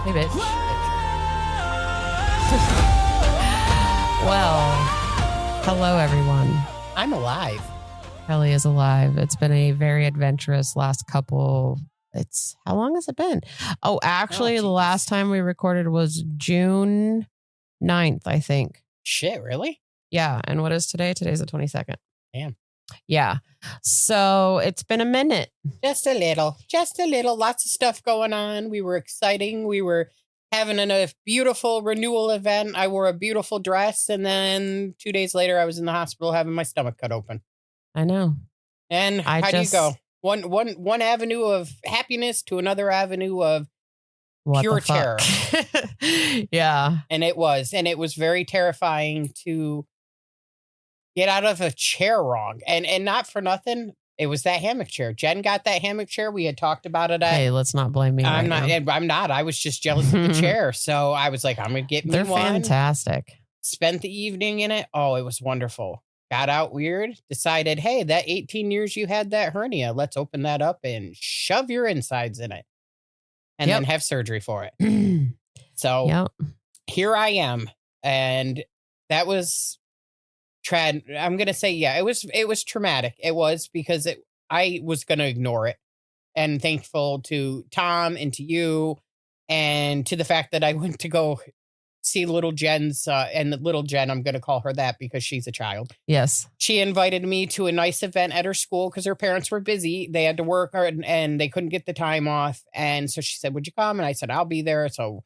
Hey, bitch. Well, hello, everyone. I'm alive. Kellie is alive. It's been a very adventurous last couple. How long has it been? Oh, actually, the last time we recorded was June 9th, I think. Shit, really? Yeah. And what is today? Today's the 22nd. Damn. Yeah. So it's been a minute. Just a little. Lots of stuff going on. We were exciting. We were having a beautiful renewal event. I wore a beautiful dress. And then 2 days later, I was in the hospital having my stomach cut open. I know. And how do you go? One avenue of happiness to another avenue of pure terror. Yeah. And it was very terrifying to get out of a chair wrong. And not for nothing. It was that hammock chair. Jen got that hammock chair. We had talked about it. Hey, let's not blame me. I'm not. I was just jealous of the chair. So I was like, I'm going to get me one. They're fantastic. Spent the evening in it. Oh, it was wonderful. Got out weird. Decided, hey, that 18 years you had that hernia, let's open that up and shove your insides in it. And then have surgery for it. So here I am. And that was... I'm going to say, it was traumatic. It was because I was going to ignore it. And thankful to Tom and to you and to the fact that I went to go see little Jen's and little Jen, I'm going to call her that because she's a child. Yes. She invited me to a nice event at her school because her parents were busy. They had to work and they couldn't get the time off. And so she said, would you come? And I said, I'll be there. So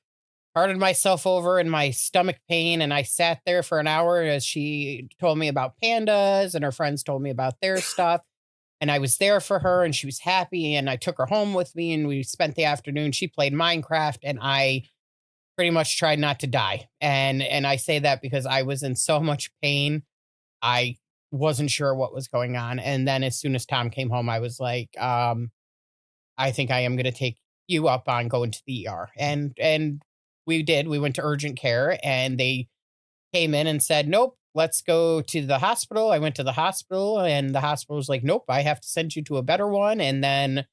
parted myself over in my stomach pain. And I sat there for an hour as she told me about pandas and her friends told me about their stuff. And I was there for her and she was happy. And I took her home with me and we spent the afternoon. She played Minecraft and I pretty much tried not to die. And I say that because I was in so much pain. I wasn't sure what was going on. And then as soon as Tom came home, I was like, I think I am going to take you up on going to the ER. And we did. We went to urgent care and they came in and said, nope, let's go to the hospital. I went to the hospital and the hospital was like, nope, I have to send you to a better one. And then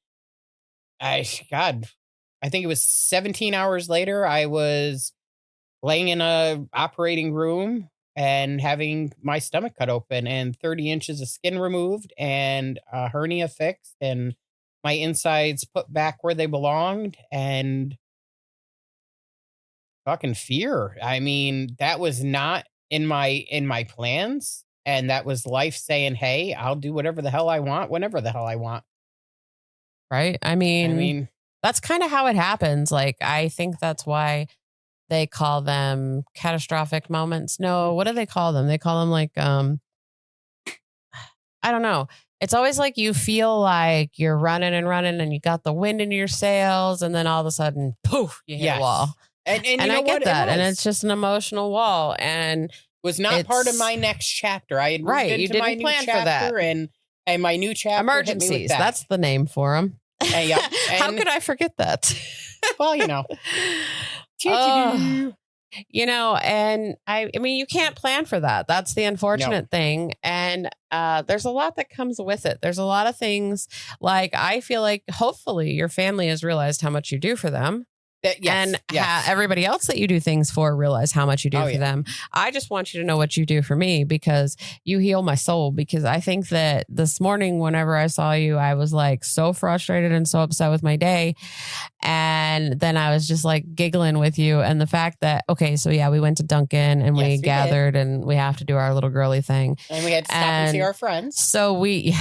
I think it was 17 hours later, I was laying in a operating room and having my stomach cut open and 30 inches of skin removed and a hernia fixed and my insides put back where they belonged and fucking fear. I mean, that was not in my plans. And that was life saying, hey, I'll do whatever the hell I want, whenever the hell I want. Right. I mean, that's kind of how it happens. Like, I think that's why they call them catastrophic moments. No, what do they call them? They call them like, I don't know. It's always like you feel like you're running and you got the wind in your sails. And then all of a sudden, poof, you hit a wall. And I get that. And it's just an emotional wall. And was not part of my next chapter. I had moved into you didn't my new plan chapter for that. And my new chapter. Emergencies. That's the name for them. How could I forget that? Well, and I mean, you can't plan for that. That's the unfortunate thing. And there's a lot that comes with it. There's a lot of things like I feel like hopefully your family has realized how much you do for them. Everybody else that you do things for realize how much you do for them. I just want you to know what you do for me because you heal my soul. Because I think that this morning, whenever I saw you, I was like so frustrated and so upset with my day. And then I was just like giggling with you. And the fact that, we went to Dunkin' and we gathered and we have to do our little girly thing. And we had to stop and see our friends. So we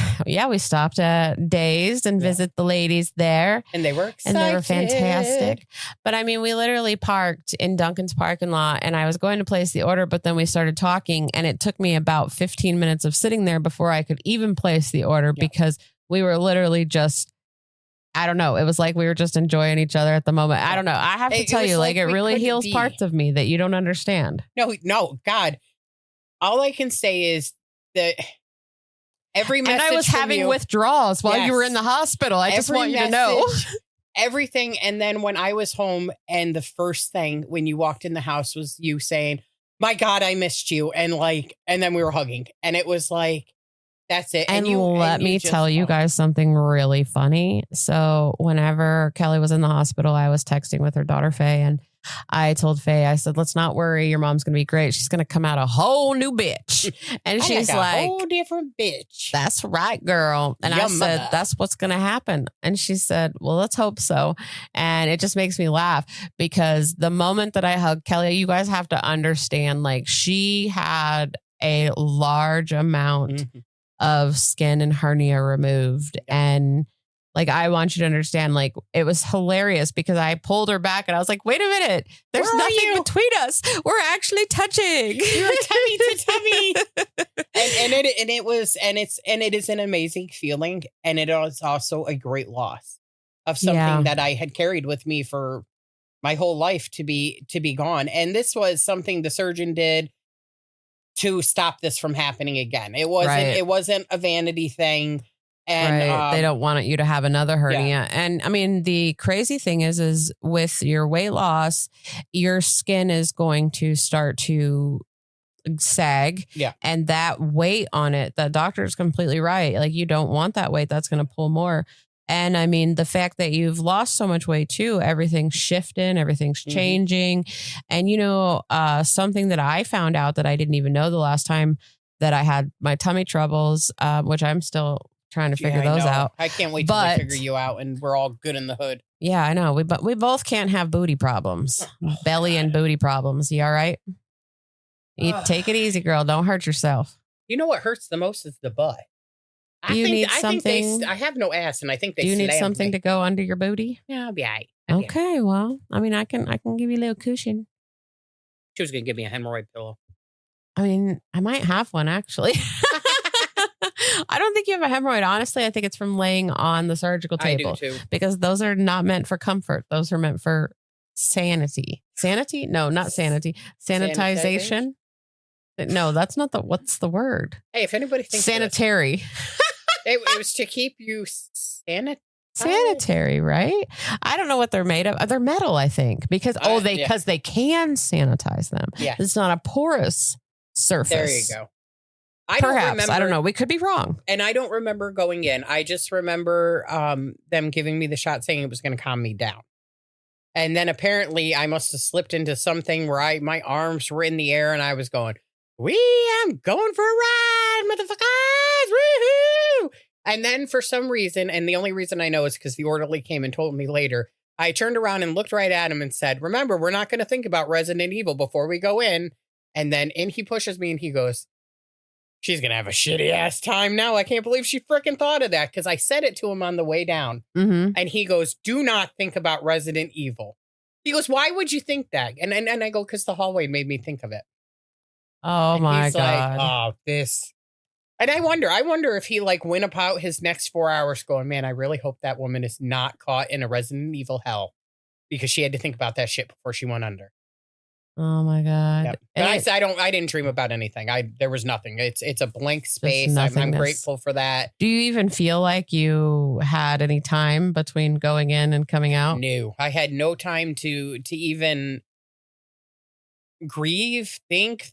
stopped at Dazed and visit the ladies there. And they were excited. And they were fantastic. But I mean, we literally parked in Dunkin's parking lot and I was going to place the order, but then we started talking and it took me about 15 minutes of sitting there before I could even place the order because we were literally just, I don't know. It was like we were just enjoying each other at the moment. I don't know. I have to tell you, like it really heals parts of me that you don't understand. No, God. All I can say is that every message and I was having withdrawals while you were in the hospital. I just want you to know. Everything. And then when I was home and the first thing when you walked in the house was you saying, my God, I missed you. And then we were hugging and it was like, That's it. And let me tell you guys something really funny. So whenever Kelly was in the hospital, I was texting with her daughter, Faye, and I told Faye, I said, let's not worry. Your mom's going to be great. She's going to come out a whole new bitch. And she's like, a whole different bitch. That's right, girl. And I said, that's what's going to happen. And she said, well, let's hope so. And it just makes me laugh because the moment that I hugged Kelly, you guys have to understand, like, she had a large amount of skin and hernia removed. And like, I want you to understand, like, it was hilarious because I pulled her back and I was like, wait a minute, there's nothing between us. We're actually touching. You're tummy to tummy. It is an amazing feeling. And it is also a great loss of something that I had carried with me for my whole life to be gone. And this was something the surgeon did to stop this from happening again. It wasn't a vanity thing. And they don't want you to have another hernia. Yeah. And I mean, the crazy thing is with your weight loss, your skin is going to start to sag. Yeah. And that weight on it, the doctor is completely right. Like, you don't want that weight. That's going to pull more. And I mean, the fact that you've lost so much weight too, everything's shifting, everything's changing. And, you know, something that I found out that I didn't even know the last time that I had my tummy troubles, which I'm still trying to figure those out. I can't wait till we figure you out and we're all good in the hood. Yeah, I know. We both can't have booty problems, belly and booty problems. You all right? Take it easy, girl. Don't hurt yourself. You know what hurts the most is the butt. I have no ass, and I think they. Do you need something to go under your booty? Yeah, I'll be all right. Okay, well, I mean, I can give you a little cushion. She was gonna give me a hemorrhoid pillow. I mean, I might have one actually. I don't think you have a hemorrhoid. Honestly, I think it's from laying on the surgical table. I do too. Because those are not meant for comfort. Those are meant for sanity. Sanity? No, not sanity. Sanitization. No, that's not what's the word? Hey, if anybody thinks sanitary. It was to keep you sanitary, right? I don't know what they're made of. They're metal, I think, because they can sanitize them. Yeah. It's not a porous surface. There you go. Perhaps. I don't know. We could be wrong. And I don't remember going in. I just remember them giving me the shot saying it was going to calm me down. And then apparently I must have slipped into something where my arms were in the air and I was going, I'm going for a ride, motherfuckers. Woohoo! And then for some reason, and the only reason I know is because the orderly came and told me later, I turned around and looked right at him and said, remember, we're not going to think about Resident Evil before we go in. And then he pushes me and he goes, she's going to have a shitty ass time now. I can't believe she freaking thought of that. Because I said it to him on the way down. Mm-hmm. And he goes, do not think about Resident Evil. He goes, why would you think that? And I go, because the hallway made me think of it. Oh, and my God. Like, oh, this. And I wonder if he like went about his next 4 hours going, man, I really hope that woman is not caught in a Resident Evil hell because she had to think about that shit before she went under. Oh my God. Yep. I didn't dream about anything. There was nothing. It's a blank space. I'm grateful for that. Do you even feel like you had any time between going in and coming out? No, I had no time to even grieve,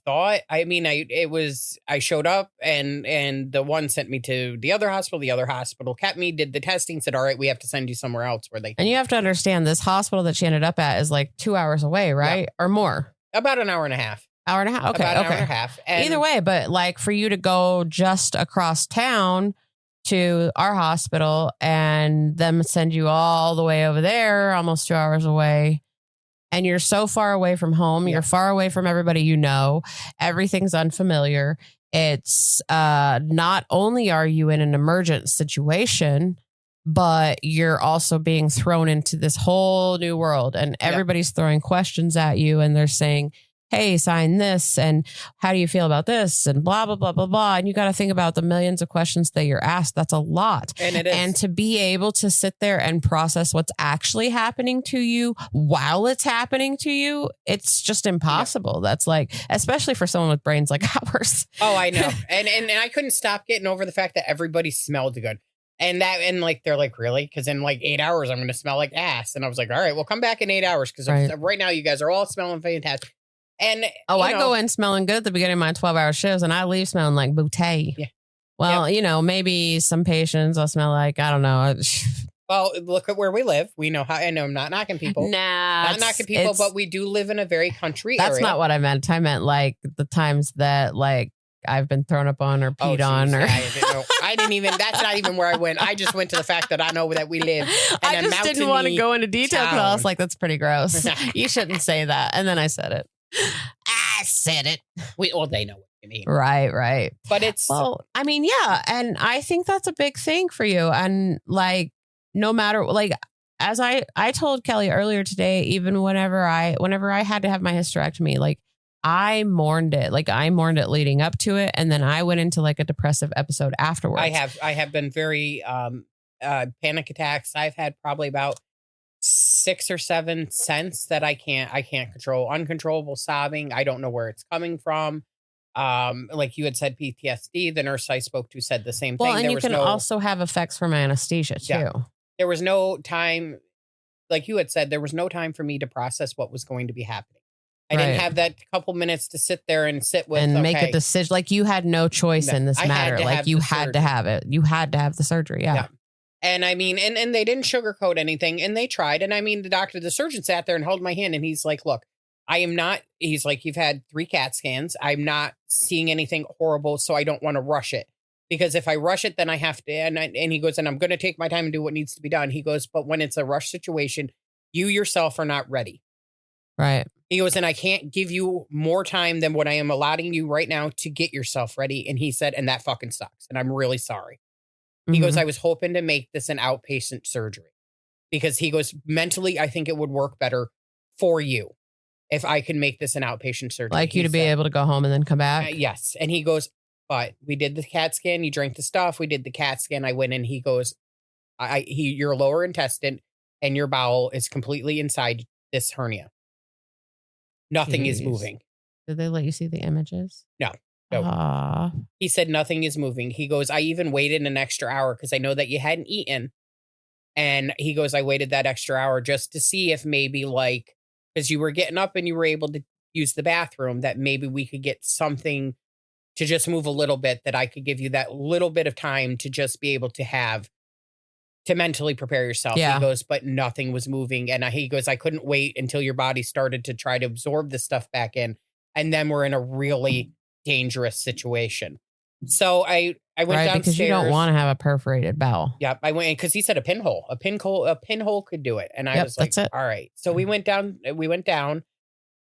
thought. I mean, I showed up and the one sent me to the other hospital. The other hospital kept me, did the testing, said, all right, we have to send you somewhere else where they can. And you have to understand this hospital that she ended up at is like 2 hours away, right? Or more. About an hour and a half. Hour and a half. Okay. About an hour and a half. And either way, but like for you to go just across town to our hospital and them send you all the way over there, almost 2 hours away. And you're so far away from home. Yeah. You're far away from everybody you know. Everything's unfamiliar. It's not only are you in an emergent situation, but you're also being thrown into this whole new world. And everybody's throwing questions at you. And they're saying, hey, sign this. And how do you feel about this? And blah, blah, blah, blah, blah. And you got to think about the millions of questions that you're asked. That's a lot. And it is. And to be able to sit there and process what's actually happening to you while it's happening to you, it's just impossible. That's like, especially for someone with brains like ours. Oh, I know. and I couldn't stop getting over the fact that everybody smelled good. And like, they're like, really? Because in like 8 hours, I'm going to smell like ass. And I was like, all right, well, come back in 8 hours. Because right now, you guys are all smelling fantastic. And I go in smelling good at the beginning of my 12-hour shifts, and I leave smelling like bouteille. Yeah. Well, maybe some patients will smell like, I don't know. Well, look at where we live. We know how. I know I'm not knocking people. Nah, not knocking people, but we do live in a very country area. That's not what I meant. I meant like the times that like I've been thrown up on or peed on. Or I didn't even. That's not even where I went. I just went to the fact that I know that we live. I just didn't want to go into detail because I was like, that's pretty gross. You shouldn't say that. And then I said it. I said it. They know what you mean. Right. But it's yeah. And I think that's a big thing for you. And like, no matter like, as I told Kellie earlier today, even whenever I had to have my hysterectomy, like I mourned it. Like I mourned it leading up to it. And then I went into like a depressive episode afterwards. I have been very panic attacks. I've had probably about 6 or 7 since that I can't control. Uncontrollable sobbing. I don't know where it's coming from. Like you had said, PTSD. The nurse I spoke to said the same thing. Well, and you can also have effects from anesthesia too. Yeah. There was no time, like you had said, there was no time for me to process what was going to be happening. I didn't have that couple minutes to sit there and sit with and make a decision. Like you had no choice in this matter. Like you had to have it. You had to have the surgery. Yeah. And I mean, and they didn't sugarcoat anything, and they tried. And I mean, the surgeon sat there and held my hand, and he's like, look, he's like, you've had 3 CAT scans. I'm not seeing anything horrible, so I don't want to rush it. Because if I rush it, then I have to. And he goes, and I'm going to take my time and do what needs to be done. He goes, but when it's a rush situation, you yourself are not ready. Right. He goes, and I can't give you more time than what I am allotting you right now to get yourself ready. And he said, and that fucking sucks. And I'm really sorry. He goes, I was hoping to make this an outpatient surgery because he goes, mentally, I think it would work better for you if I can make this an outpatient surgery. Like you to be able to go home and then come back? Yes. And he goes, but we did the CAT scan. You drank the stuff. We did the CAT scan. I went in. He goes, your lower intestine and your bowel is completely inside this hernia. Nothing is moving. Did they let you see the images? No. He said nothing is moving. He goes, I even waited an extra hour because I know that you hadn't eaten. And he goes, I waited that extra hour just to see if maybe like, because you were getting up and you were able to use the bathroom, that maybe we could get something to just move a little bit, that I could give you that little bit of time to just be able to have to mentally prepare yourself. Yeah. He goes, but nothing was moving. And he goes, I couldn't wait until your body started to try to absorb the stuff back in. And then we're in a really dangerous situation. So I went downstairs. Because you don't want to have a perforated bowel. Yep. I went because he said a pinhole could do it. And I was like, all right. So we went down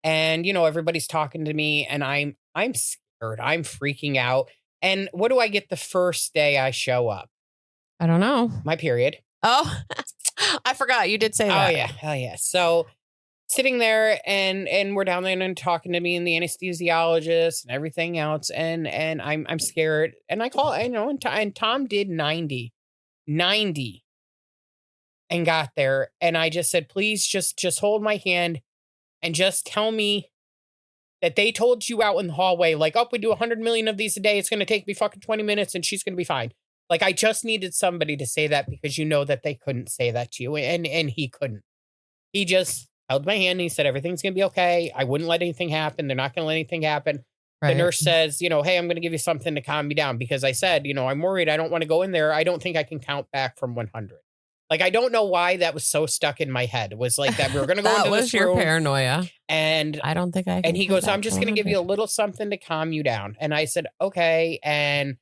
and, everybody's talking to me and I'm scared. I'm freaking out. And what do I get the first day I show up? I don't know. My period. Oh, I forgot. You did say that. Oh, yeah. Oh, yeah. So sitting there and we're down there and talking to me and the anesthesiologist and everything else. And I'm scared. And I call, and Tom did 90 and got there. And I just said, please just hold my hand and just tell me that they told you out in the hallway, like, we do 100 million of these a day. It's going to take me fucking 20 minutes and she's going to be fine. Like, I just needed somebody to say that because that they couldn't say that to you. And he couldn't. He just held my hand and he said, everything's going to be okay. I wouldn't let anything happen. They're not going to let anything happen. Right. The nurse says, hey, I'm going to give you something to calm me down because I said, I'm worried. I don't want to go in there. I don't think I can count back from 100. Like, I don't know why that was so stuck in my head. It was like that we were going to go into this room. That was your paranoia. And I don't think I can. And he goes, I'm just going to give you a little something to calm you down. And I said, okay. And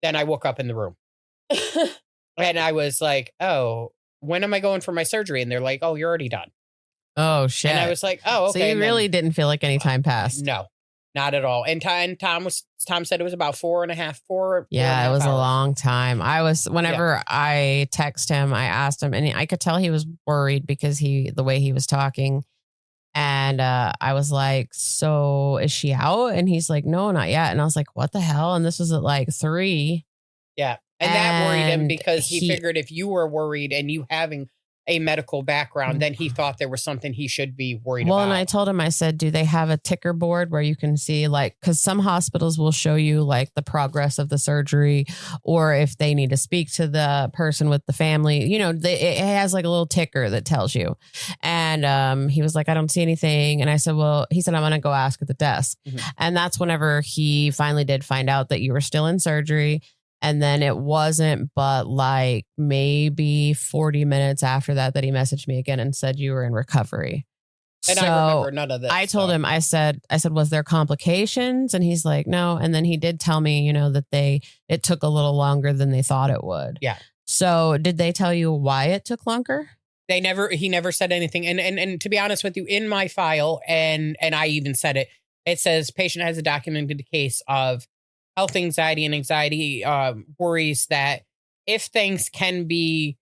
then I woke up in the room. And I was like, oh, when am I going for my surgery? And they're like, oh, you're already done. Oh, shit. And I was like, oh, okay. So you really didn't feel like any time passed? No, not at all. And Tom said it was about 4.5. Yeah, it was a long time. Whenever I text him, I asked him, and I could tell he was worried because the way he was talking. And I was like, so is she out? And he's like, no, not yet. And I was like, what the hell? And this was at like 3. Yeah. And that worried him because he figured if you were worried and you having a medical background, then he thought there was something he should be worried about. Well, and I told him, I said, do they have a ticker board where you can see because some hospitals will show you like the progress of the surgery or if they need to speak to the person with the family, it has like a little ticker that tells you. And he was like, I don't see anything. And I said, he said, I'm going to go ask at the desk. Mm-hmm. And that's whenever he finally did find out that you were still in surgery. And then it wasn't but like maybe 40 minutes after that he messaged me again and said you were in recovery. And I remember none of this. I told him, I said, was there complications? And he's like, no. And then he did tell me, that it took a little longer than they thought it would. Yeah. So did they tell you why it took longer? He never said anything. And to be honest with you, in my file, and I even said it, it says patient has a documented case of health anxiety and anxiety worries that if things can be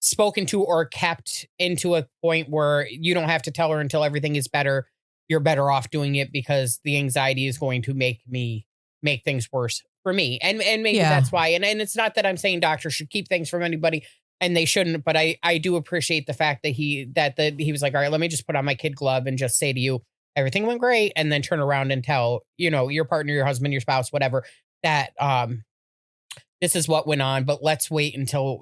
spoken to or kept into a point where you don't have to tell her until everything is better, you're better off doing it because the anxiety is going to make things worse for me. And maybe that's why. And it's not that I'm saying doctors should keep things from anybody, and they shouldn't, but I do appreciate the fact that he was like, all right, let me just put on my kid glove and just say to you, everything went great. And then turn around and tell, your partner, your husband, your spouse, whatever, that this is what went on, but let's wait until,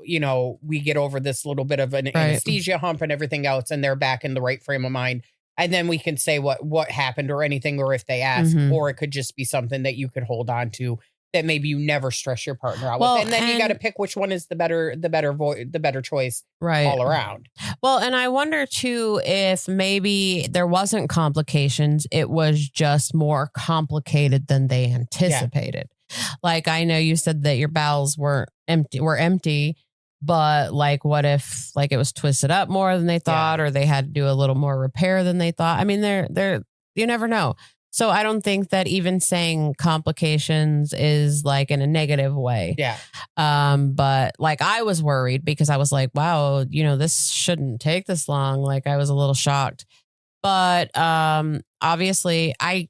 we get over this little bit of an anesthesia hump and everything else, and they're back in the right frame of mind. And then we can say what happened or anything, or if they ask, or it could just be something that you could hold on to that maybe you never stress your partner out with. And then you got to pick which one is the better choice all around. Well, and I wonder too, if maybe there wasn't complications, it was just more complicated than they anticipated. Like, I know you said that your bowels were empty, but like, what if like it was twisted up more than they thought, or they had to do a little more repair than they thought? I mean, they're you never know. So I don't think that even saying complications is like in a negative way. Yeah. But like, I was worried because I was like, wow, this shouldn't take this long. Like, I was a little shocked, but obviously I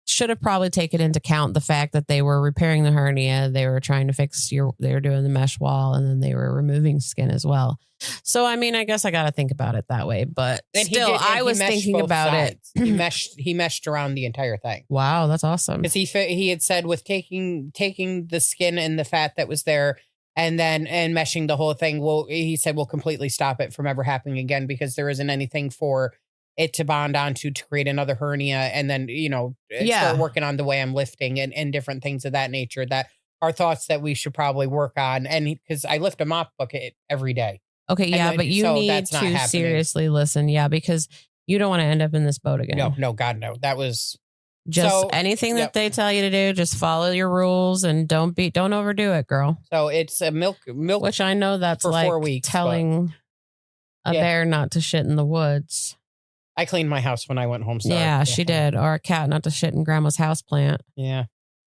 should have probably taken into account the fact that they were repairing the hernia. They were trying to they were doing the mesh wall, and then they were removing skin as well. So, I mean, I guess I got to think about it that way, but still, I was thinking about it. He meshed around the entire thing. Wow. That's awesome. Because he had said with taking the skin and the fat that was there and meshing the whole thing, he said, we'll completely stop it from ever happening again, because there isn't anything for it to bond onto to create another hernia, and then, start working on the way I'm lifting and different things of that nature that are thoughts that we should probably work on. And because I lift a mop bucket every day. Okay. Yeah. But you need to seriously listen. Yeah. Because you don't want to end up in this boat again. No, God, no. That was just anything that they tell you to do. Just follow your rules and don't overdo it, girl. So it's a milk, which I know that's for like 4 weeks, telling a bear not to shit in the woods. I cleaned my house when I went home. Yeah, she did. Or a cat not to shit in grandma's houseplant. Yeah.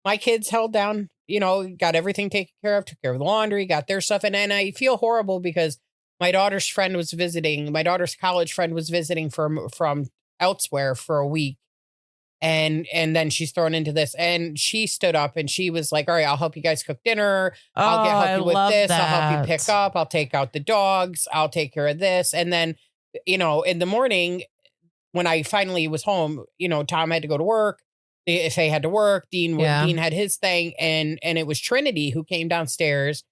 My kids held down, got everything taken care of, took care of the laundry, got their stuff. And I feel horrible because my daughter's friend was visiting. My daughter's college friend was visiting from elsewhere for a week. And then she's thrown into this, and she stood up and she was like, all right, I'll help you guys cook dinner. I'll help you with this. I'll help you pick up. I'll take out the dogs. I'll take care of this. And then, in the morning, when I finally was home, Tom had to go to work. If they had to work, Dean had his thing. And it was Trinity who came downstairs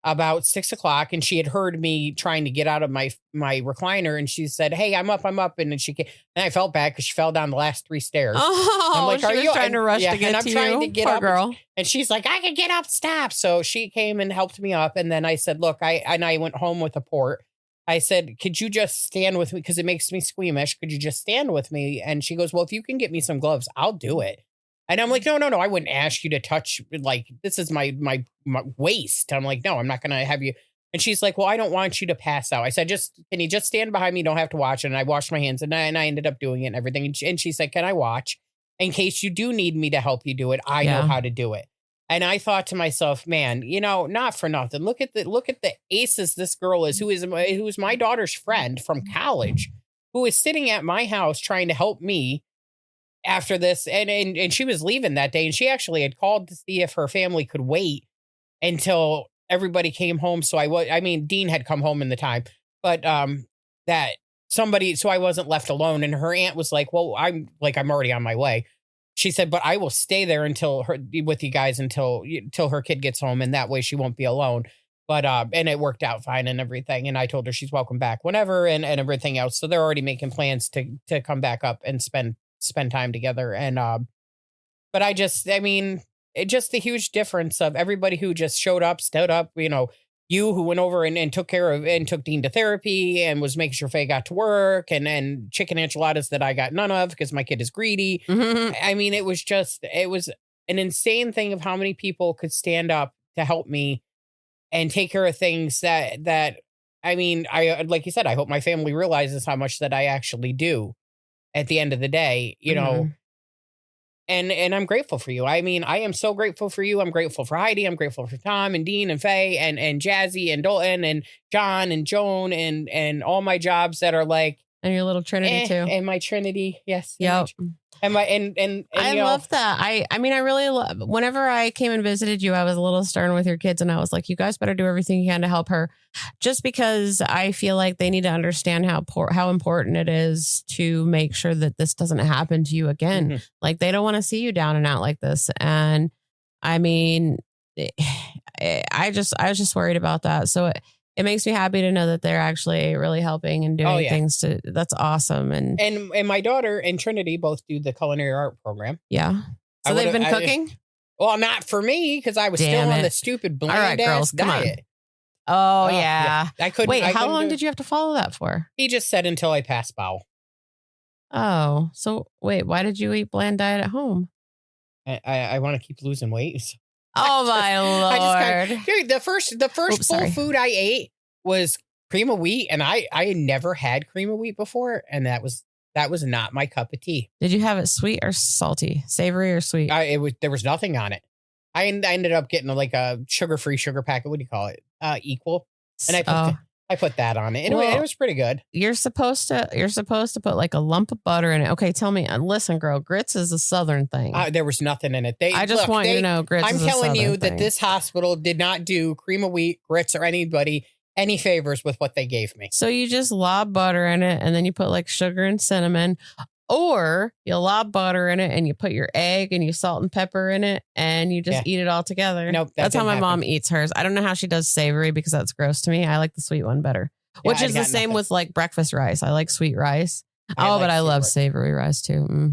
about 6 o'clock, and she had heard me trying to get out of my recliner. And she said, hey, I'm up. And then and I felt bad because she fell down the last 3 stairs. Oh, I'm like, she was trying to rush to get to you. Trying to get Poor up. Girl. And she's like, I can get up, stop. So she came and helped me up. And then I said, look, I went home with a port. I said, could you just stand with me? Because it makes me squeamish. Could you just stand with me? And she goes, well, if you can get me some gloves, I'll do it. And I'm like, no, I wouldn't ask you to touch, like, this is my waist. I'm like, no, I'm not going to have you. And she's like, well, I don't want you to pass out. I said, can you just stand behind me? You don't have to watch it. And I washed my hands, and I ended up doing it and everything. And she said, can I watch? In case you do need me to help you do it, I know how to do it. And I thought to myself, man, not for nothing. Look at the aces this girl is, who is my daughter's friend from college, who is sitting at my house trying to help me after this. And she was leaving that day, and she actually had called to see if her family could wait until everybody came home. So Dean had come home in the time, but so I wasn't left alone. And her aunt was like, well, I'm already on my way. She said, but I will stay there with you guys until her kid gets home. And that way she won't be alone. But, and it worked out fine and everything. And I told her she's welcome back whenever and everything else. So they're already making plans to come back up and spend time together. And, but just the huge difference of everybody who just showed up, stood up, you who went over and took care of and took Dean to therapy and was making sure Faye got to work and chicken enchiladas that I got none of because my kid is greedy. Mm-hmm. I mean, it was an insane thing of how many people could stand up to help me and take care of things that I mean, like you said, I hope my family realizes how much that I actually do at the end of the day, Mm-hmm. And I'm grateful for you. I mean, I am so grateful for you. I'm grateful for Heidi. I'm grateful for Tom and Dean and Faye and Jazzy and Dalton and John and Joan and all my jobs that are like. And your little Trinity too. And my Trinity. Yes. Yep. And I love that. I mean, I really love, whenever I came and visited you, I was a little stern with your kids and I was like, you guys better do everything you can to help her, just because I feel like they need to understand how important it is to make sure that this doesn't happen to you again. Mm-hmm. Like they don't want to see you down and out like this. And I mean, I was just worried about that. So it makes me happy to know that they're actually really helping and doing things that's awesome. And my daughter and Trinity both do the culinary art program. Yeah. So they've been cooking? Well, not for me, because I was still on the stupid bland ass diet. Oh, yeah. I couldn't. Wait, how long did you have to follow that for? He just said until I passed bowel. Oh, so wait, why did you eat bland diet at home? I want to keep losing weight. So. Oh my Lord. Dude, the first full food I ate was cream of wheat, and I had never had cream of wheat before, and that was not my cup of tea. Did you have it sweet or salty? Savory or sweet? There was nothing on it. I ended up getting like a sugar-free sugar packet. What do you call it? Equal. And I put that on it. Anyway, it was pretty good. You're supposed to put like a lump of butter in it. Okay, tell me. Listen, girl, grits is a Southern thing. There was nothing in it. I just want you to know grits is a Southern thing. I'm telling you that this hospital did not do cream of wheat, grits, or anybody any favors with what they gave me. So you just lob butter in it, and then you put like sugar and cinnamon, or you lob butter in it and you put your egg and you salt and pepper in it, and you just eat it all together. Nope, that's how my mom eats hers. I don't know how she does savory because that's gross to me. I like the sweet one better, which is the same with like breakfast rice. I like sweet rice. But I love savory rice too.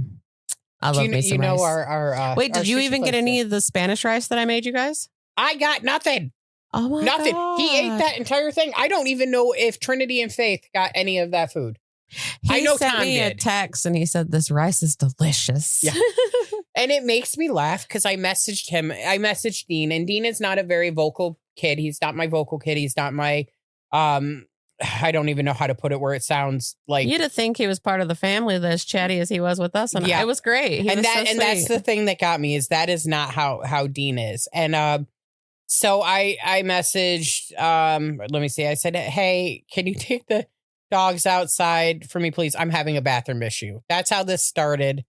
I love me some rice. Our wait, did you even get any of the Spanish rice that I made you guys? I got nothing. Oh my nothing. God. He ate that entire thing. I don't even know if Trinity and Faith got any of that food. I know sent me a text and he said, this rice is delicious. Yeah. And it makes me laugh because I messaged him. I messaged Dean, and Dean is not a very vocal kid. He's not my vocal kid. He's not my, I don't even know how to put it where it sounds like. You'd think he was part of the family as chatty as he was with us. And it was great. That's the thing that got me, is that is not how Dean is. And so I messaged, let me see. I said, hey, can you take the dogs outside for me, please? I'm having a bathroom issue. That's how this started.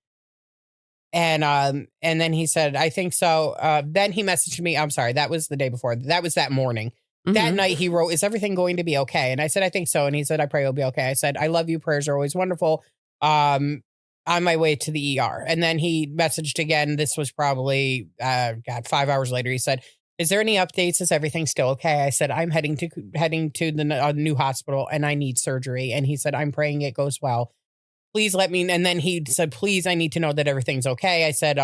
And then he said, I think so. Then he messaged me. I'm sorry. That was the day before. That was that morning. Mm-hmm. That night he wrote, is everything going to be okay? And I said, I think so. And he said, I pray it'll be okay. I said, I love you. Prayers are always wonderful. On my way to the ER. And then he messaged again. This was probably, 5 hours later. He said, is there any updates? Is everything still okay? I said, I'm heading to the new hospital and I need surgery. And he said, I'm praying it goes well. Please let me. And then he said, please, I need to know that everything's okay. I said,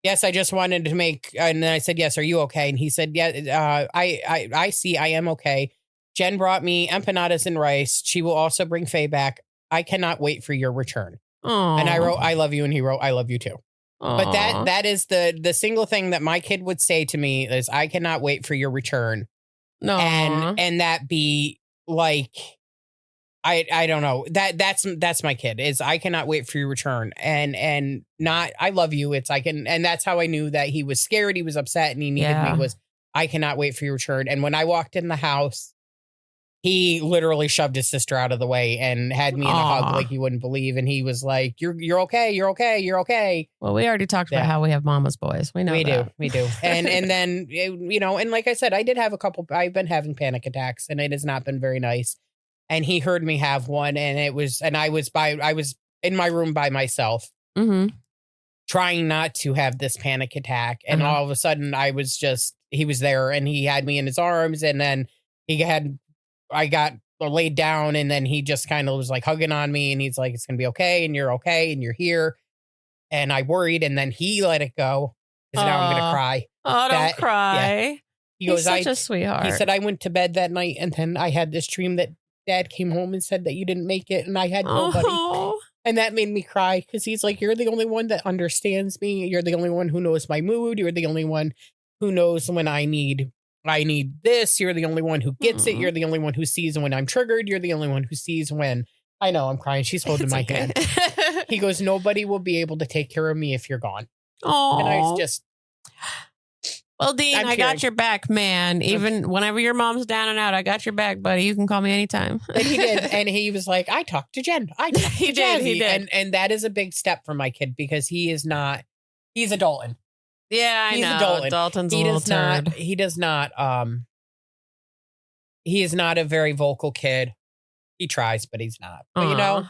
yes, I just wanted to make. And then I said, yes, are you okay? And he said, yeah, I see. I am okay. Jen brought me empanadas and rice. She will also bring Faye back. I cannot wait for your return. Aww. And I wrote, I love you. And he wrote, I love you too. Aww. But that is the single thing that my kid would say to me is, I cannot wait for your return. No. And that be like, I don't know, that's my kid, is I cannot wait for your return, and not, I love you. It's and that's how I knew that he was scared. He was upset and he needed me, was I cannot wait for your return. And when I walked in the house, he literally shoved his sister out of the way and had me in a hug like you wouldn't believe. And he was like, you're okay. You're okay. You're okay. Well, we already talked about how we have mama's boys. We know we that. We do. And then, and like I said, I did have I've been having panic attacks, and it has not been very nice. And he heard me have one, and I was in my room by myself, trying not to have this panic attack. And all of a sudden he was there, and he had me in his arms, and then I got laid down, and then he just kind of was like hugging on me, and he's like, it's going to be okay. And you're okay. And you're here. And I worried. And then he let it go. because now I'm going to cry. Oh, don't cry. Yeah. He's such a sweetheart. He said, I went to bed that night and then I had this dream that Dad came home and said that you didn't make it and I had nobody. Oh. And that made me cry because he's like, you're the only one that understands me. You're the only one who knows my mood. You're the only one who knows when I need this. You're the only one who gets it. You're the only one who sees when I'm triggered. You're the only one who sees when I know I'm crying. She's holding my hand. He goes, nobody will be able to take care of me if you're gone. Oh, and I was just. Well, Dean, I got your back, man. Even whenever your mom's down and out, I got your back, buddy. You can call me anytime. And he did. And he was like, I talked to Jen. He did. And that is a big step for my kid because he's a Dalton. Yeah, I know. A Dalton. Dalton's a little turd. He is not a very vocal kid. He tries, but he's not. But,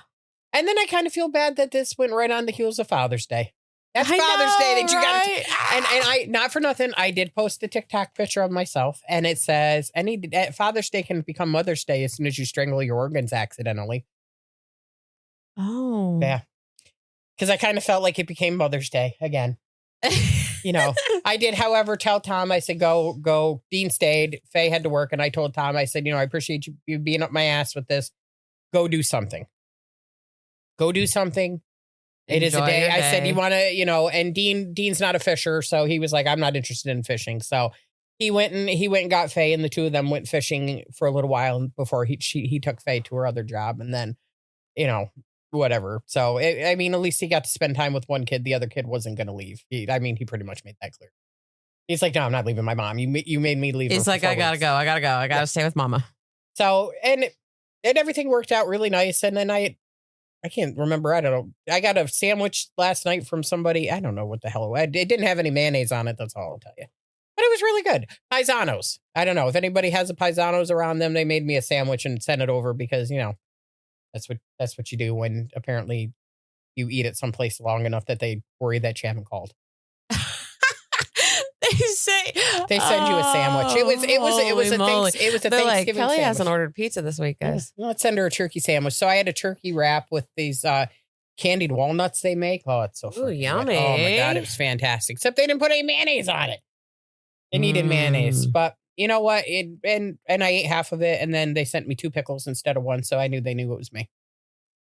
and then I kind of feel bad that this went right on the heels of Father's Day. That's Father's Day that you got. And I, not for nothing, I did post a TikTok picture of myself and it says, Father's Day can become Mother's Day as soon as you strangle your organs accidentally. Oh. Yeah. Because I kind of felt like it became Mother's Day again. I did, however, tell Tom, I said, go. Dean stayed. Faye had to work. And I told Tom, I said, I appreciate you being up my ass with this. Go do something. It is a day. I said, you want to, and Dean's not a fisher. So he was like, I'm not interested in fishing. So he went and got Faye and the two of them went fishing for a little while before he took Faye to her other job. And then, whatever. So, at least he got to spend time with one kid. The other kid wasn't going to leave. He pretty much made that clear. He's like, no, I'm not leaving my mom. You made me leave. He's like, I gotta go. I gotta stay with mama. So, and everything worked out really nice. And then I can't remember. I don't know. I got a sandwich last night from somebody. I don't know what the hell it was. It didn't have any mayonnaise on it. That's all I'll tell you. But it was really good. Paisanos. I don't know if anybody has a Paisanos around them. They made me a sandwich and sent it over because, that's what you do when apparently you eat at some place long enough that they worry that you haven't called. They send you a sandwich. It was a Thanksgiving like, Kellie sandwich. hasn't ordered pizza this week, guys. Let's send her a turkey sandwich. So I had a turkey wrap with these candied walnuts they make. Oh, it's so yummy. Good. Oh my God, it was fantastic. Except they didn't put any mayonnaise on it. They needed mayonnaise. But you know what? And I ate half of it and then they sent me 2 pickles instead of 1. So I knew they knew it was me.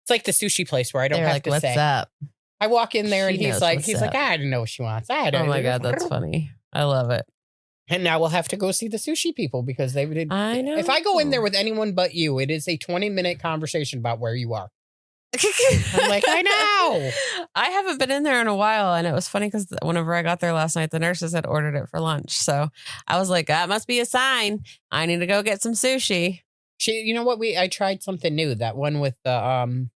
It's like the sushi place where I don't have to say. What's up? I walk in there and he's like, I don't know what she wants. Oh my God, that's funny. I love it. And now we'll have to go see the sushi people because they did. I know. If I go in there with anyone but you, it is a 20-minute conversation about where you are. I'm like, I know. I haven't been in there in a while. And it was funny because whenever I got there last night, the nurses had ordered it for lunch. So I was like, that must be a sign. I need to go get some sushi. You know what? I tried something new. That one with the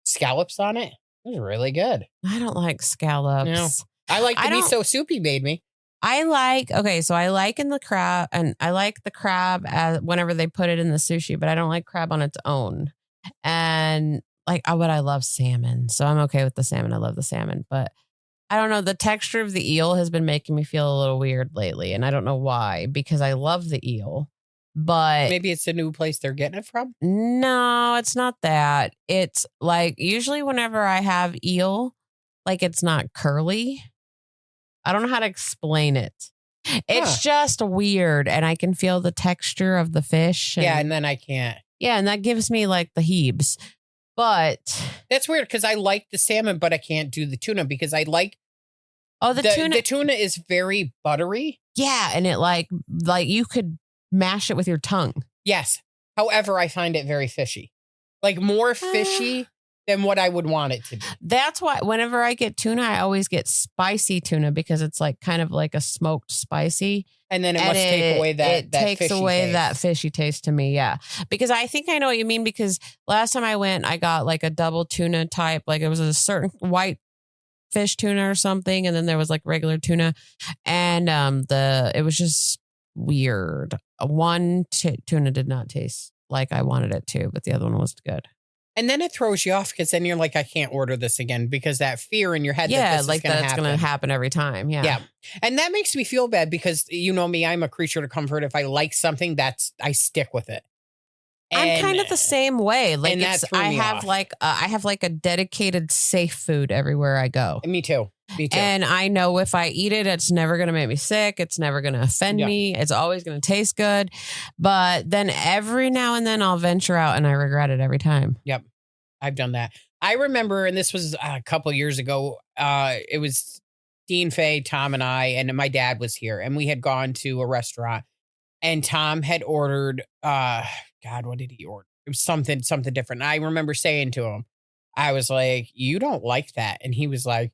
scallops on it. It was really good. I don't like scallops. No. I like the miso soup he made me. I like in the crab and I like the crab as whenever they put it in the sushi, but I don't like crab on its own. And but I love salmon. So I'm okay with the salmon. I love the salmon, but I don't know. The texture of the eel has been making me feel a little weird lately. And I don't know why, because I love the eel, but maybe it's a new place they're getting it from. No, it's not that. It's like usually whenever I have eel, it's not curly. I don't know how to explain it. It's just weird. And I can feel the texture of the fish. And then I can't. Yeah. And that gives me the heebs. But that's weird because I like the salmon, but I can't do the tuna because I like. Oh, the tuna. The tuna is very buttery. Yeah. And it you could mash it with your tongue. Yes. However, I find it very fishy. More fishy than what I would want it to be. That's why whenever I get tuna, I always get spicy tuna because it's kind of like a smoked spicy. And then it must take away that takes fishy away taste. That fishy taste to me. Yeah. Because I think I know what you mean because last time I went, I got a double tuna type. It was a certain white fish tuna or something. And then there was regular tuna. And it was just weird. One tuna did not taste like I wanted it to, but the other one was good. And then it throws you off because then you're like, I can't order this again because that fear in your head that this is going to happen. Going to happen every time. Yeah. Yeah. And that makes me feel bad because you know me, I'm a creature to comfort. If I like something, I stick with it. I'm kind of the same way. Like I have off. I have like a dedicated safe food everywhere I go. Me too. And I know if I eat it, it's never going to make me sick. It's never going to offend me. It's always going to taste good. But then every now and then I'll venture out and I regret it every time. Yep. I've done that. I remember, and this was a couple years ago, it was Dean, Faye, Tom, and I, and my dad was here, and we had gone to a restaurant, and Tom had ordered, God, what did he order? It was something different. And I remember saying to him, I was like, you don't like that. And he was like,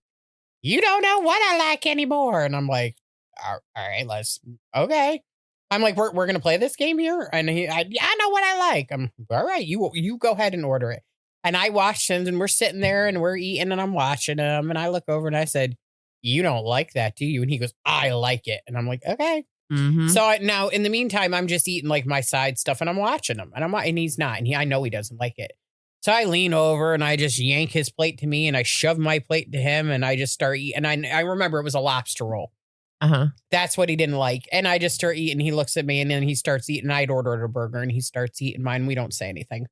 you don't know what I like anymore. And I'm like, all right, okay. I'm like, we're going to play this game here. And I know what I like. I'm all right. You go ahead and order it. And I watched him, and we're sitting there and we're eating, and I'm watching him. And I look over and I said, you don't like that, do you? And he goes, I like it. And I'm like, okay. Mm-hmm. So now in the meantime, I'm just eating like my side stuff, and I'm watching him, and he's not. And I know he doesn't like it. So I lean over and I just yank his plate to me, and I shove my plate to him, and I just start eating. And I remember it was a lobster roll. Uh-huh. That's what he didn't like. And I just start eating. He looks at me, and then he starts eating. I'd ordered a burger, and he starts eating mine. We don't say anything.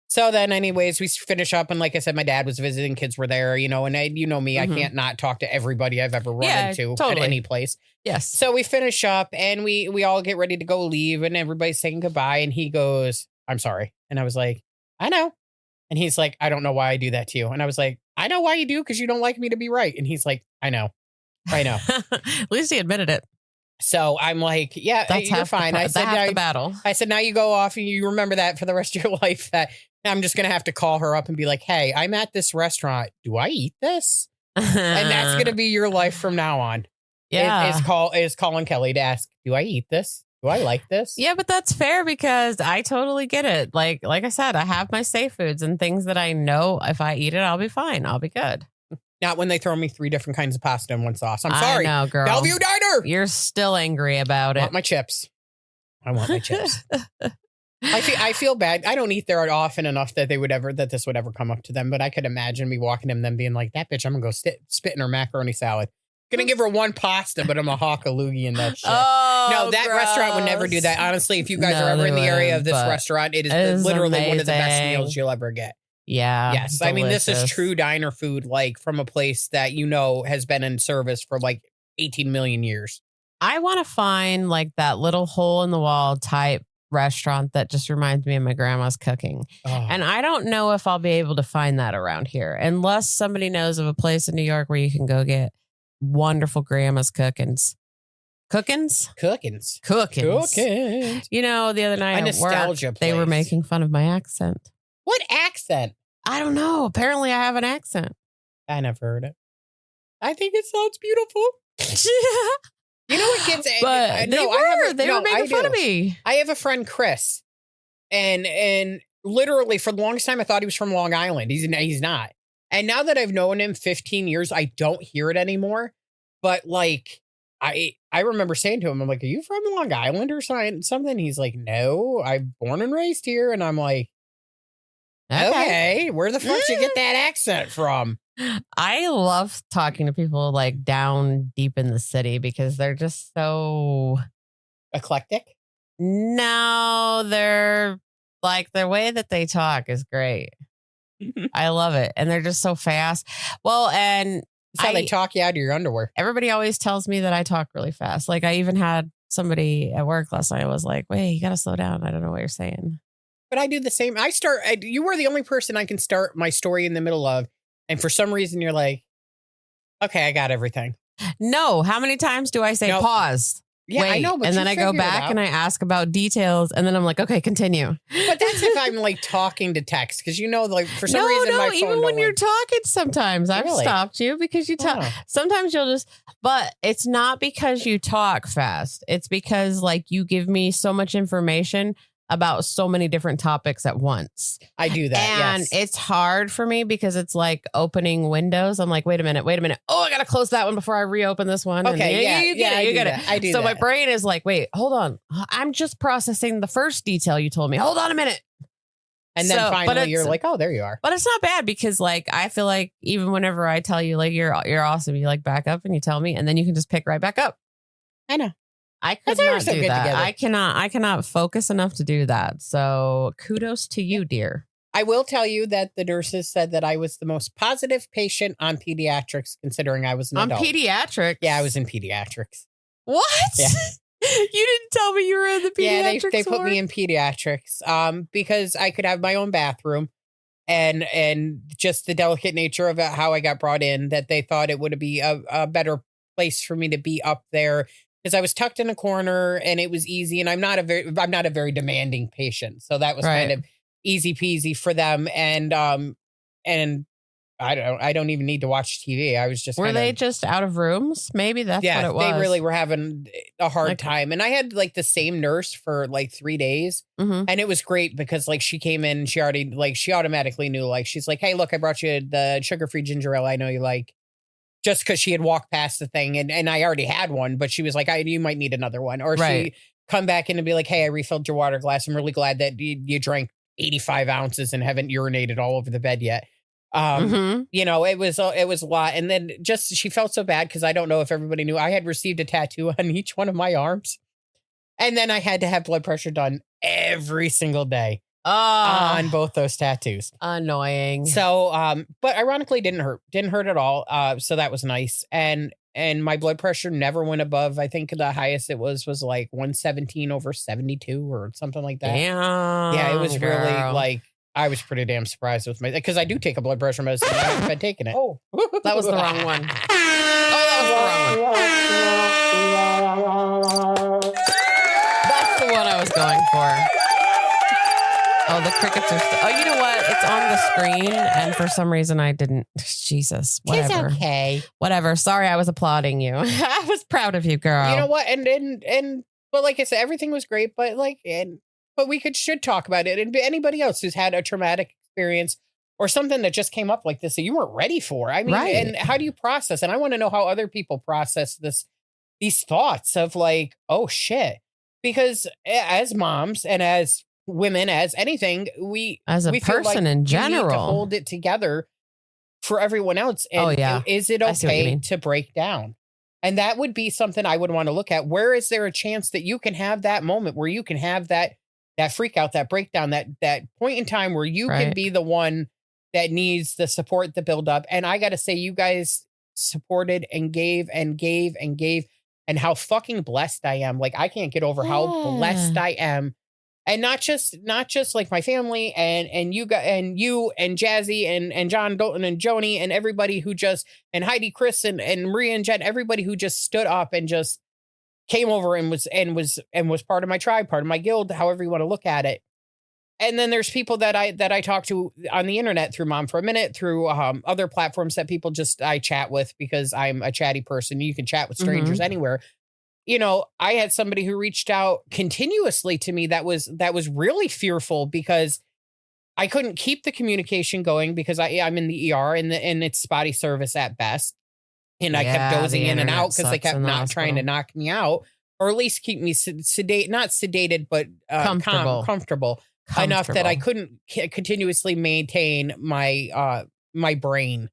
So then anyways, we finish up. And like I said, my dad was visiting. Kids were there, and you know me, Mm-hmm. I can't not talk to everybody I've ever run into at any place. Yes. So we finish up, and we all get ready to go leave, and everybody's saying goodbye. And he goes, I'm sorry. And I was like, I know. And he's like, I don't know why I do that to you. And I was like, I know why you do, because you don't like me to be right. And he's like, I know. At least he admitted it. So I'm like, yeah, you're fine. I said, half the battle. I said, now you go off and you remember that for the rest of your life, that I'm just going to have to call her up and be like, hey, I'm at this restaurant. Do I eat this? And that's going to be your life from now on. Yeah. Is calling Kelly to ask, do I eat this? Do I like this? Yeah, but that's fair, because I totally get it. Like I said, I have my safe foods and things that I know if I eat it, I'll be fine. I'll be good. Not when they throw me 3 different kinds of pasta in one sauce. I'm sorry. I know, girl. Bellevue Diner. You're still angry about I it. want my chips. I want my chips. I feel bad. I don't eat there often enough that this would ever come up to them. But I could imagine me walking to them being like, that bitch, I'm going to go spit in her macaroni salad. Gonna give her one pasta, but I'm a hawk a loogie in that shit. Oh, no, that restaurant would never do that. Honestly, if you guys are ever in the area of this restaurant, it is literally amazing. one of the best meals you'll ever get. Yeah. Yes. Delicious. I mean, this is true diner food, like from a place that has been in service for like 18 million years. I want to find like that little hole in the wall type restaurant that just reminds me of my grandma's cooking. Oh. And I don't know if I'll be able to find that around here unless somebody knows of a place in New York where you can go get wonderful grandma's cookings. Cookings. You know, the other night at work, they were making fun of my accent. What accent? I don't know. Apparently I have an accent. I never heard it. I think it sounds beautiful. You know what gets but they were making fun of me. I have a friend, Chris, and literally for the longest time I thought he was from Long Island. He's not. And now that I've known him 15 years, I don't hear it anymore. But like I remember saying to him, I'm like, are you from Long Island or something? He's like, no, I'm born and raised here. And I'm like, okay, where the fuck did you get that accent from? I love talking to people like down deep in the city because they're just so eclectic. No, they're like, the way that they talk is great. I love it. And they're just so fast. Well, and that's how they talk you out of your underwear. Everybody always tells me that I talk really fast. Like I even had somebody at work last night was like, wait, you got to slow down. I don't know what you're saying. But I do the same. You were the only person I can start my story in the middle of. And for some reason, you're like, okay, I got everything. No. How many times do I say pause? Yeah, wait, I know. But and then I go back and I ask about details. And then I'm like, okay, continue. But that's if I'm like talking to text. Because like for some reason, my phone even when you're talking sometimes, I've stopped you because you talk. Sometimes you'll but it's not because you talk fast. It's because like you give me so much information about so many different topics at once. I do that. And it's hard for me because it's like opening windows. I'm like, wait a minute. Oh, I got to close that one before I reopen this one. Okay. You get it. I do so that. my brain is like, wait, hold on. I'm just processing the first detail you told me. Hold on a minute. And then finally you're like, oh, there you are. But it's not bad because like, I feel like even whenever I tell you like, you're awesome, you like back up and you tell me, and then you can just pick right back up. I know. I could not do that. I cannot focus enough to do that. So kudos to you, dear. I will tell you that the nurses said that I was the most positive patient on pediatrics, considering I was an adult. On pediatrics? Yeah, I was in pediatrics. What? Yeah. You didn't tell me you were in the pediatrics. Yeah, they put me in pediatrics because I could have my own bathroom and just the delicate nature of how I got brought in, that they thought it would be a better place for me to be up there because I was tucked in a corner and it was easy. And I'm not a very demanding patient. So that was kind of easy peasy for them. And I don't even need to watch TV. I was just were they just out of rooms? Maybe that's what it was. They really were having a hard time. And I had like the same nurse for like 3 days. Mm-hmm. And it was great because like she came in, she automatically knew, like, she's like, hey, look, I brought you the sugar-free ginger ale I know you like, just because she had walked past the thing and I already had one, but she was like, you might need another one. Or she come back in and be like, hey, I refilled your water glass. I'm really glad that you drank 85 ounces and haven't urinated all over the bed yet. You know, it was a lot. And then just, she felt so bad because I don't know if everybody knew I had received a tattoo on each one of my arms. And then I had to have blood pressure done every single day on both those tattoos. Annoying. So, but ironically didn't hurt at all. So that was nice. And my blood pressure never went above, I think the highest it was like 117/72 or something like that. Damn, yeah, it was really like, I was pretty damn surprised with because I do take a blood pressure medicine. I haven't been taking it. Oh, that was the wrong one. That was the wrong one. That's the one I was going for. Oh, the crickets are oh, you know what? It's on the screen, and for some reason I didn't. Jesus, whatever. It's okay. Whatever. Sorry, I was applauding you. I was proud of you, girl. You know what? And but like I said, everything was great. But but we should talk about it. And anybody else who's had a traumatic experience or something that just came up like this that you weren't ready for. I mean, and how do you process? And I want to know how other people process these thoughts of like, oh shit, because as moms and as women, as anything, we person feel like in general need to hold it together for everyone else. And is it okay to break down? And that would be something I would want to look at. Where is there a chance that you can have that moment where you can have that freak out, that breakdown, that point in time where you can be the one that needs the support, the build up? And I got to say, you guys supported and gave and gave and gave, and how fucking blessed I am. Like, I can't get over how blessed I am. And not just like my family and you and Jazzy and John Dalton and Joni and everybody who just, and Heidi, Chris and Maria and Jen, everybody who just stood up and just came over and was part of my tribe, part of my guild, however you want to look at it. And then there's people that I talk to on the internet through Mom for a Minute, through other platforms that people I chat with because I'm a chatty person. You can chat with strangers anywhere. You know, I had somebody who reached out continuously to me that was really fearful because I couldn't keep the communication going because I'm in the ER and it's spotty service at best. And I kept dozing in and out because they kept not trying to knock me out, or at least keep me not sedated, but comfortable enough that I couldn't continuously maintain my my brain.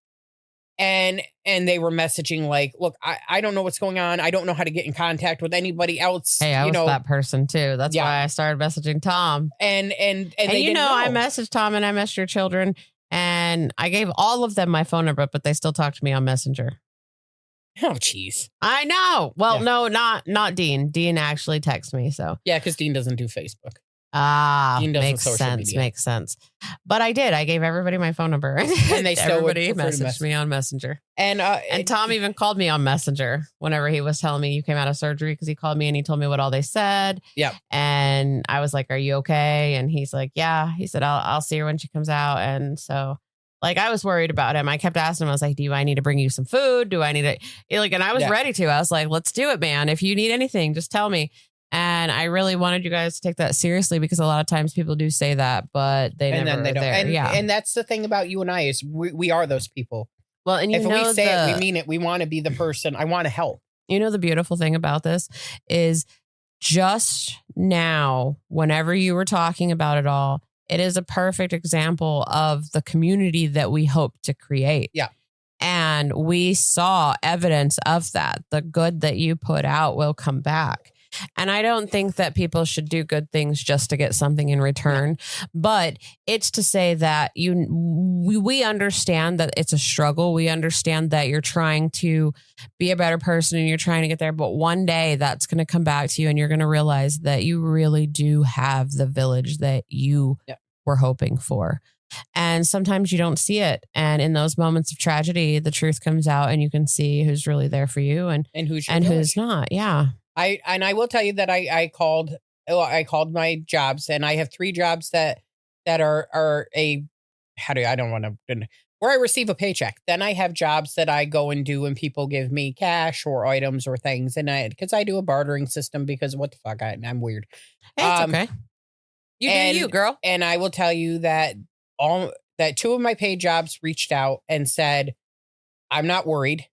And they were messaging like, look, I don't know what's going on. I don't know how to get in contact with anybody else. Hey, I was that person too. That's why I started messaging Tom. And they didn't know. I messaged Tom and I messaged your children and I gave all of them my phone number, but they still talk to me on Messenger. Oh, jeez. I know. Well, no, not Dean. Dean actually texts me. So yeah, because Dean doesn't do Facebook. Makes sense. But I did. I gave everybody my phone number, and they still everybody messaged me on Messenger. And Tom even called me on Messenger whenever he was telling me you came out of surgery, because he called me and he told me what all they said. Yeah. And I was like, "Are you okay?" And he's like, "Yeah." He said, "I'll see her when she comes out." And so, like, I was worried about him. I kept asking him. I was like, "Do I need to bring you some food? Do I need to?" Like, and I was ready to. I was like, "Let's do it, man. If you need anything, just tell me." And I really wanted you guys to take that seriously, because a lot of times people do say that, but they never are there. And that's the thing about you and I is we are those people. Well, and if we say it, we mean it. We want to be the person. I want to help. You know, the beautiful thing about this is just now, whenever you were talking about it all, it is a perfect example of the community that we hope to create. Yeah. And we saw evidence of that. The good that you put out will come back. And I don't think that people should do good things just to get something in return. But it's to say that we understand that it's a struggle. We understand that you're trying to be a better person and you're trying to get there. But one day that's going to come back to you and you're going to realize that you really do have the village that you were hoping for. And sometimes you don't see it. And in those moments of tragedy, the truth comes out and you can see who's really there for you and who's not. Yeah. I will tell you that I called my jobs, and I have 3 jobs that are I don't want to, where I receive a paycheck. Then I have jobs that I go and do and people give me cash or items or things. And because I do a bartering system because what the fuck, I'm weird. Hey, it's okay. You do you, girl. And I will tell you that 2 of my paid jobs reached out and said, I'm not worried.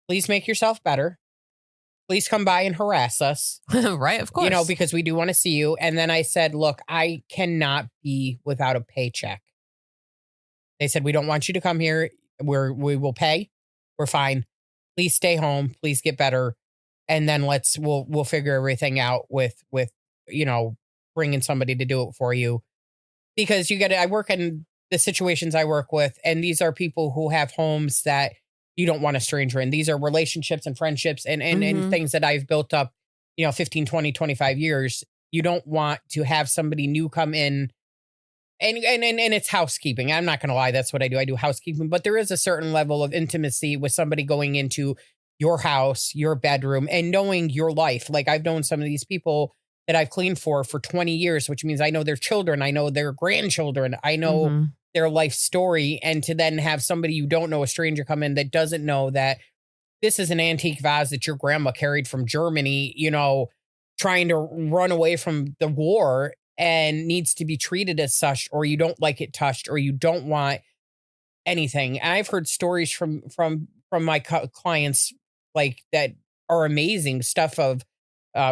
Please make yourself better. Please come by and harass us. Right, of course. Because we do want to see you. And then I said, look, I cannot be without a paycheck. They said, we don't want you to come here. We will pay. We're fine. Please stay home. Please get better. And then we'll figure everything out with bringing somebody to do it for you. Because I work in the situations I work with, and these are people who have homes that you don't want a stranger in. These are relationships and friendships and things that I've built up, 15, 20, 25 years. You don't want to have somebody new come in and it's housekeeping. I'm not going to lie. That's what I do. I do housekeeping, but there is a certain level of intimacy with somebody going into your house, your bedroom, and knowing your life. Like I've known some of these people that I've cleaned for 20 years, which means I know their children. I know their grandchildren. I know their life story. And to then have somebody you don't know, a stranger, come in that doesn't know that this is an antique vase that your grandma carried from Germany, trying to run away from the war and needs to be treated as such, or you don't like it touched, or you don't want anything. And I've heard stories from my clients like that are amazing stuff of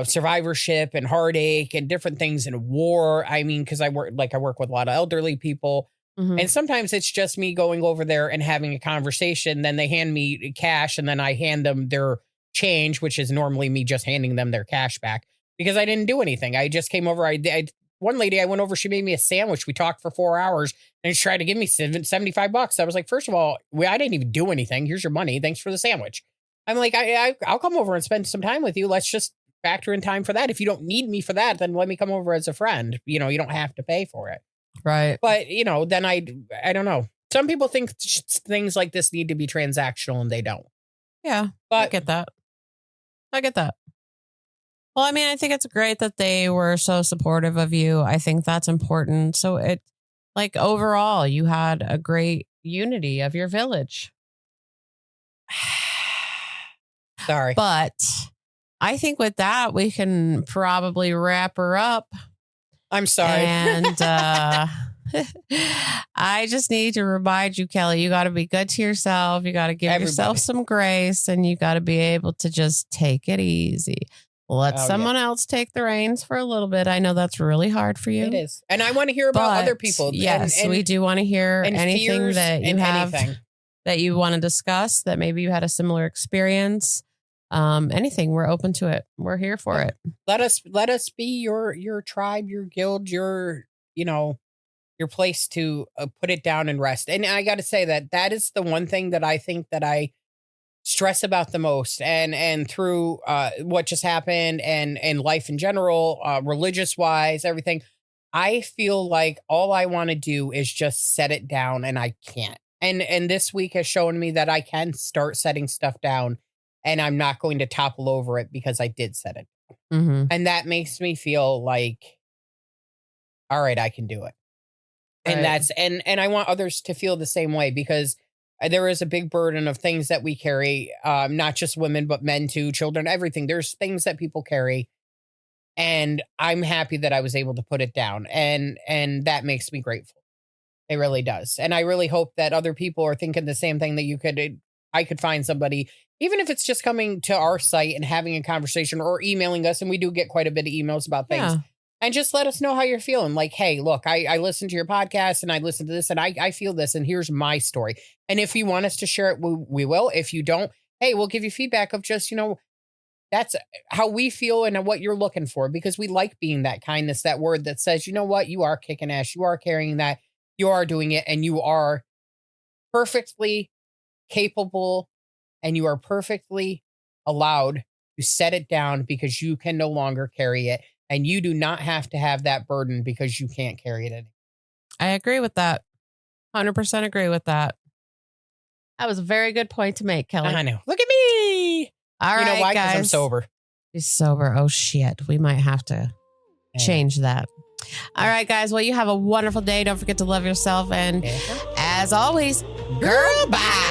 survivorship and heartache and different things in war. I mean, because I work with a lot of elderly people. And sometimes it's just me going over there and having a conversation. Then they hand me cash and then I hand them their change, which is normally me just handing them their cash back because I didn't do anything. I just came over. One lady I went over, she made me a sandwich. We talked for 4 hours and she tried to give me $75. I was like, first of all, I didn't even do anything. Here's your money. Thanks for the sandwich. I'm like, I'll come over and spend some time with you. Let's just factor in time for that. If you don't need me for that, then let me come over as a friend. You don't have to pay for it. Right. But, then I don't know. Some people think things like this need to be transactional and they don't. Yeah. But I get that. Well, I mean, I think it's great that they were so supportive of you. I think that's important. So overall, you had a great unity of your village. Sorry. But I think with that, we can probably wrap her up. I'm sorry. And I just need to remind you, Kelly, you got to be good to yourself. You got to give yourself some grace and you got to be able to just take it easy. Let someone else take the reins for a little bit. I know that's really hard for you. It is. And I want to hear about other people. Yes, we do want to hear anything that you have that you want to discuss, that maybe you had a similar experience. Anything, we're open to it. We're here for it. Let us be your tribe, your guild, your place to put it down and rest. And I got to say that is the one thing that I think that I stress about the most, and through what just happened and life in general, religious wise, everything. I feel like all I want to do is just set it down, and I can't. And this week has shown me that I can start setting stuff down. And I'm not going to topple over it because I did set it. And that makes me feel like, all right, I can do it. And and I want others to feel the same way, because there is a big burden of things that we carry, not just women, but men too, children, everything. There's things that people carry. And I'm happy that I was able to put it down. And that makes me grateful. It really does. And I really hope that other people are thinking the same thing, that I could find somebody, even if it's just coming to our site and having a conversation or emailing us. And we do get quite a bit of emails about things. And just let us know how you're feeling. Like, hey, look, I listened to your podcast and I listened to this and I feel this, and here's my story. And if you want us to share it, we will. If you don't, hey, we'll give you feedback of just, that's how we feel and what you're looking for, because we like being that kindness, that word that says, you know what, you are kicking ass, you are carrying that, you are doing it, and you are perfectly capable, and you are perfectly allowed to set it down because you can no longer carry it, and you do not have to have that burden because you can't carry it anymore. I agree with that. 100% agree with that. That was a very good point to make, Kelly. I know. Look at me. All right, you know why? Because guys. I'm sober. She's sober. Oh, shit. We might have to change that. All right, guys. Well, you have a wonderful day. Don't forget to love yourself. And as always, girl, bye.